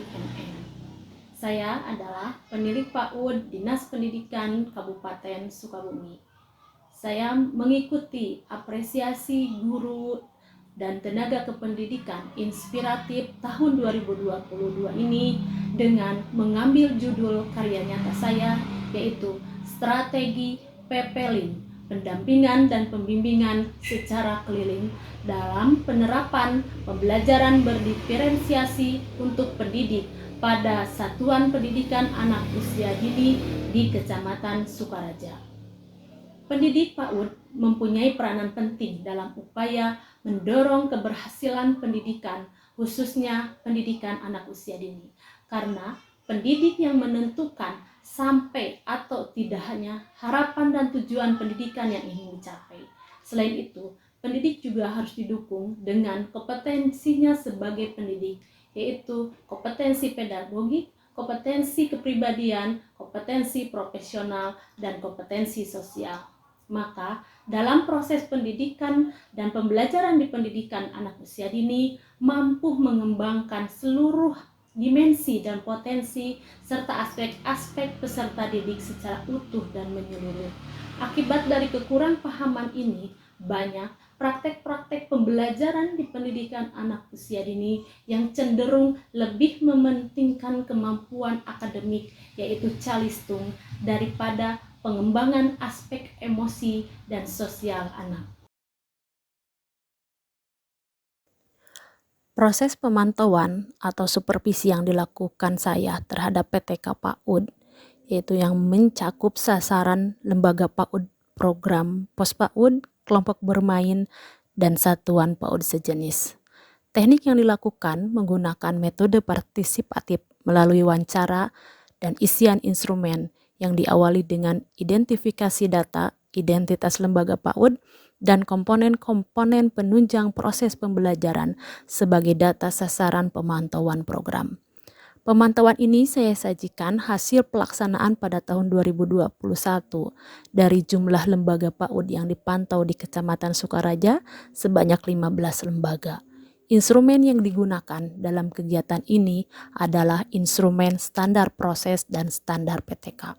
MM. Saya adalah penilik PAUD Dinas Pendidikan Kabupaten Sukabumi. Saya mengikuti apresiasi guru dan tenaga kependidikan inspiratif tahun 2022 ini dengan mengambil judul karya nyata saya, yaitu Strategi PPLIN, Pendampingan dan Pembimbingan Secara Keliling dalam Penerapan Pembelajaran Berdiferensiasi untuk Pendidik pada Satuan Pendidikan Anak Usia Dini di Kecamatan Sukaraja. Pendidik PAUD mempunyai peranan penting dalam upaya mendorong keberhasilan pendidikan, khususnya pendidikan anak usia dini. Karena pendidik yang menentukan sampai atau tidaknya harapan dan tujuan pendidikan yang ingin dicapai. Selain itu, pendidik juga harus didukung dengan kompetensinya sebagai pendidik, yaitu kompetensi pedagogik, kompetensi kepribadian, kompetensi profesional, dan kompetensi sosial. Maka, dalam proses pendidikan dan pembelajaran di pendidikan anak usia dini mampu mengembangkan seluruh dimensi dan potensi serta aspek-aspek peserta didik secara utuh dan menyeluruh. Akibat dari kekurang pahaman ini, banyak praktek-praktek pembelajaran di pendidikan anak usia dini yang cenderung lebih mementingkan kemampuan akademik, yaitu calistung, daripada pengembangan aspek emosi dan sosial anak. Proses pemantauan atau supervisi yang dilakukan saya terhadap PTK PAUD, yaitu yang mencakup sasaran lembaga PAUD, program pos PAUD, kelompok bermain, dan satuan PAUD sejenis. Teknik yang dilakukan menggunakan metode partisipatif melalui wawancara dan isian instrumen yang diawali dengan identifikasi data, identitas lembaga PAUD, dan komponen-komponen penunjang proses pembelajaran sebagai data sasaran pemantauan program. Pemantauan ini saya sajikan hasil pelaksanaan pada tahun 2021 dari jumlah lembaga PAUD yang dipantau di Kecamatan Sukaraja sebanyak 15 lembaga. Instrumen yang digunakan dalam kegiatan ini adalah instrumen standar proses dan standar PTK.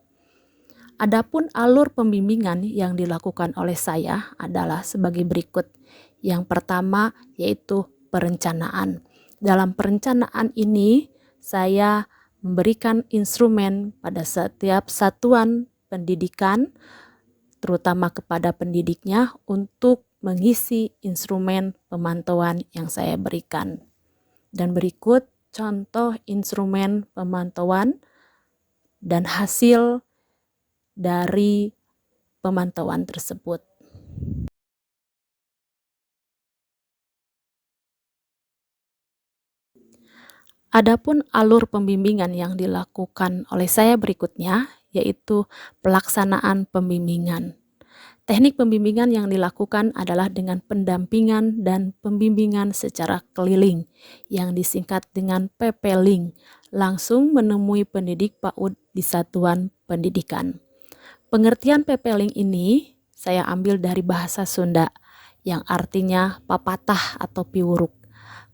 Adapun alur pembimbingan yang dilakukan oleh saya adalah sebagai berikut. Yang pertama yaitu perencanaan. Dalam perencanaan ini saya memberikan instrumen pada setiap satuan pendidikan, terutama kepada pendidiknya, untuk mengisi instrumen pemantauan yang saya berikan. Dan berikut contoh instrumen pemantauan dan hasil dari pemantauan tersebut. Adapun alur pembimbingan yang dilakukan oleh saya berikutnya, yaitu pelaksanaan pembimbingan. Teknik pembimbingan yang dilakukan adalah dengan pendampingan dan pembimbingan secara keliling, yang disingkat dengan PPLIN, langsung menemui pendidik PAUD di satuan pendidikan. Pengertian PPLIN ini saya ambil dari bahasa Sunda, yang artinya papatah atau piwuruk.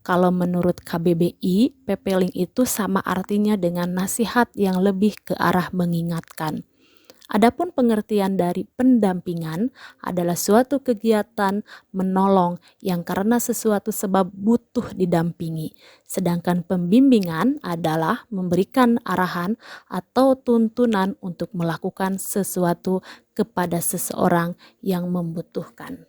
Kalau menurut KBBI, PPLIN itu sama artinya dengan nasihat yang lebih ke arah mengingatkan. Adapun pengertian dari pendampingan adalah suatu kegiatan menolong yang karena sesuatu sebab butuh didampingi. Sedangkan pembimbingan adalah memberikan arahan atau tuntunan untuk melakukan sesuatu kepada seseorang yang membutuhkan.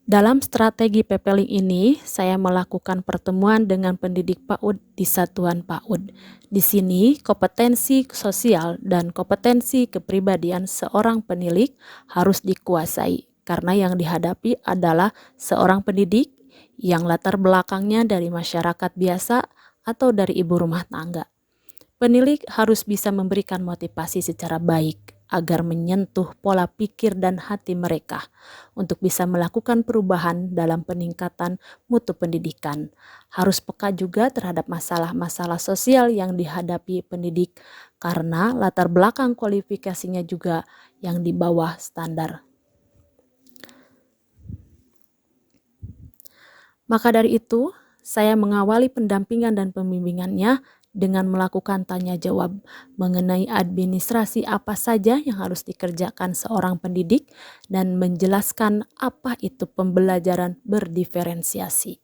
Dalam strategi PPLIN ini, saya melakukan pertemuan dengan pendidik PAUD di satuan PAUD. Di sini, kompetensi sosial dan kompetensi kepribadian seorang penilik harus dikuasai, karena yang dihadapi adalah seorang pendidik yang latar belakangnya dari masyarakat biasa atau dari ibu rumah tangga. Penilik harus bisa memberikan motivasi secara baik agar menyentuh pola pikir dan hati mereka untuk bisa melakukan perubahan dalam peningkatan mutu pendidikan. Harus peka juga terhadap masalah-masalah sosial yang dihadapi pendidik karena latar belakang kualifikasinya juga yang di bawah standar. Maka dari itu, saya mengawali pendampingan dan pembimbingannya dengan melakukan tanya jawab mengenai administrasi apa saja yang harus dikerjakan seorang pendidik dan menjelaskan apa itu pembelajaran berdiferensiasi.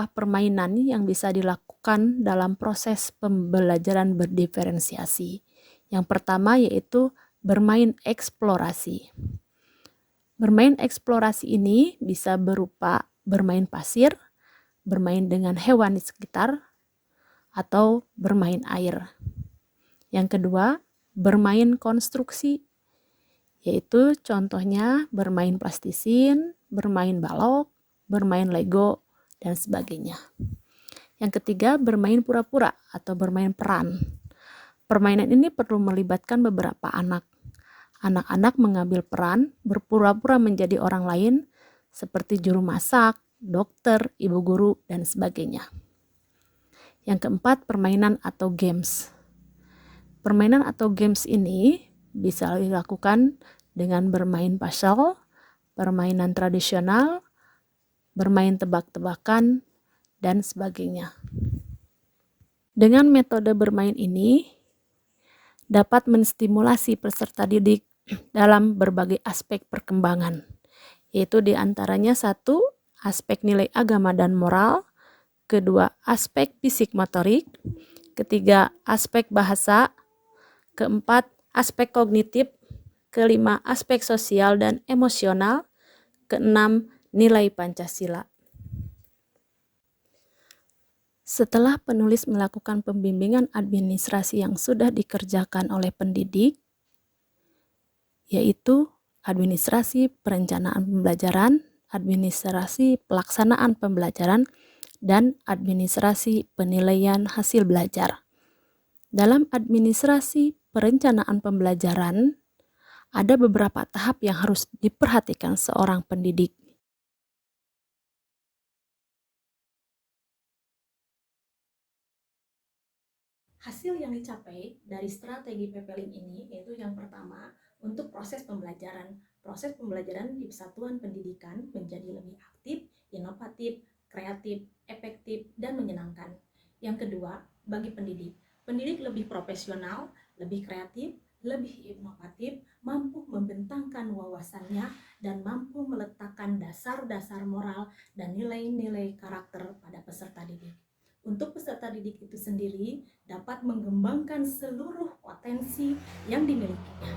Beberapa permainan yang bisa dilakukan dalam proses pembelajaran berdiferensiasi. Yang pertama yaitu bermain eksplorasi. Bermain eksplorasi ini bisa berupa bermain pasir, bermain dengan hewan di sekitar, atau bermain air. Yang kedua, bermain konstruksi, yaitu contohnya bermain plastisin, bermain balok, bermain Lego, dan sebagainya. Yang ketiga, bermain pura-pura atau bermain peran. Permainan ini perlu melibatkan beberapa anak. Anak-anak mengambil peran berpura-pura menjadi orang lain seperti juru masak, dokter, ibu guru, dan sebagainya. Yang keempat, permainan atau games. Permainan atau games ini bisa dilakukan dengan bermain puzzle, permainan tradisional, bermain tebak-tebakan, dan sebagainya. Dengan metode bermain ini dapat menstimulasi peserta didik dalam berbagai aspek perkembangan, yaitu diantaranya satu, aspek nilai agama dan moral, kedua, aspek fisik motorik, ketiga, aspek bahasa, keempat, aspek kognitif, kelima, aspek sosial dan emosional, keenam, nilai Pancasila. Setelah penulis melakukan pembimbingan administrasi yang sudah dikerjakan oleh pendidik, yaitu administrasi perencanaan pembelajaran, administrasi pelaksanaan pembelajaran, dan administrasi penilaian hasil belajar. Dalam administrasi perencanaan pembelajaran, ada beberapa tahap yang harus diperhatikan seorang pendidik. Hasil yang dicapai dari strategi PPLIN ini yaitu yang pertama, untuk proses pembelajaran. Proses pembelajaran di satuan pendidikan menjadi lebih aktif, inovatif, kreatif, efektif, dan menyenangkan. Yang kedua, bagi pendidik. Pendidik lebih profesional, lebih kreatif, lebih inovatif, mampu membentangkan wawasannya, dan mampu meletakkan dasar-dasar moral dan nilai-nilai karakter pada peserta didik. Untuk peserta didik itu sendiri dapat mengembangkan seluruh potensi yang dimilikinya.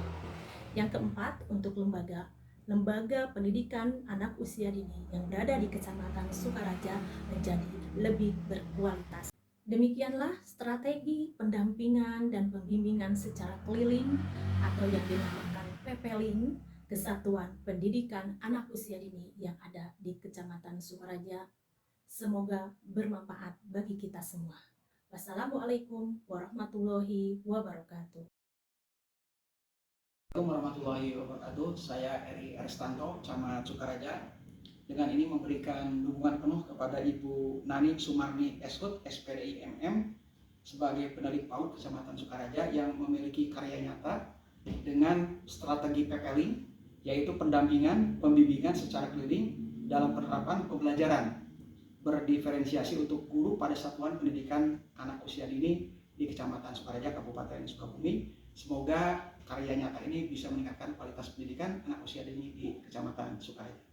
Yang keempat, untuk lembaga pendidikan anak usia dini yang berada di Kecamatan Sukaraja menjadi lebih berkualitas. Demikianlah strategi pendampingan dan pembimbingan secara keliling atau yang dinamakan PPLIN, Kesatuan Pendidikan Anak Usia Dini yang ada di Kecamatan Sukaraja. Semoga bermanfaat bagi kita semua. Wassalamualaikum warahmatullahi wabarakatuh. Assalamualaikum warahmatullahi wabarakatuh. Saya Eri Aristanto, Camat Sukaraja. Dengan ini memberikan dukungan penuh kepada Ibu Nani Sumarni Eshut, SPDI MM, sebagai penelik PAUD Kecamatan Sukaraja yang memiliki karya nyata dengan strategi PPLIN, yaitu pendampingan, pembimbingan secara keliling dalam penerapan pembelajaran berdiferensiasi untuk guru pada satuan pendidikan anak usia dini di Kecamatan Sukaraja, Kabupaten Sukabumi. Semoga karya nyata ini bisa meningkatkan kualitas pendidikan anak usia dini di Kecamatan Sukaraja.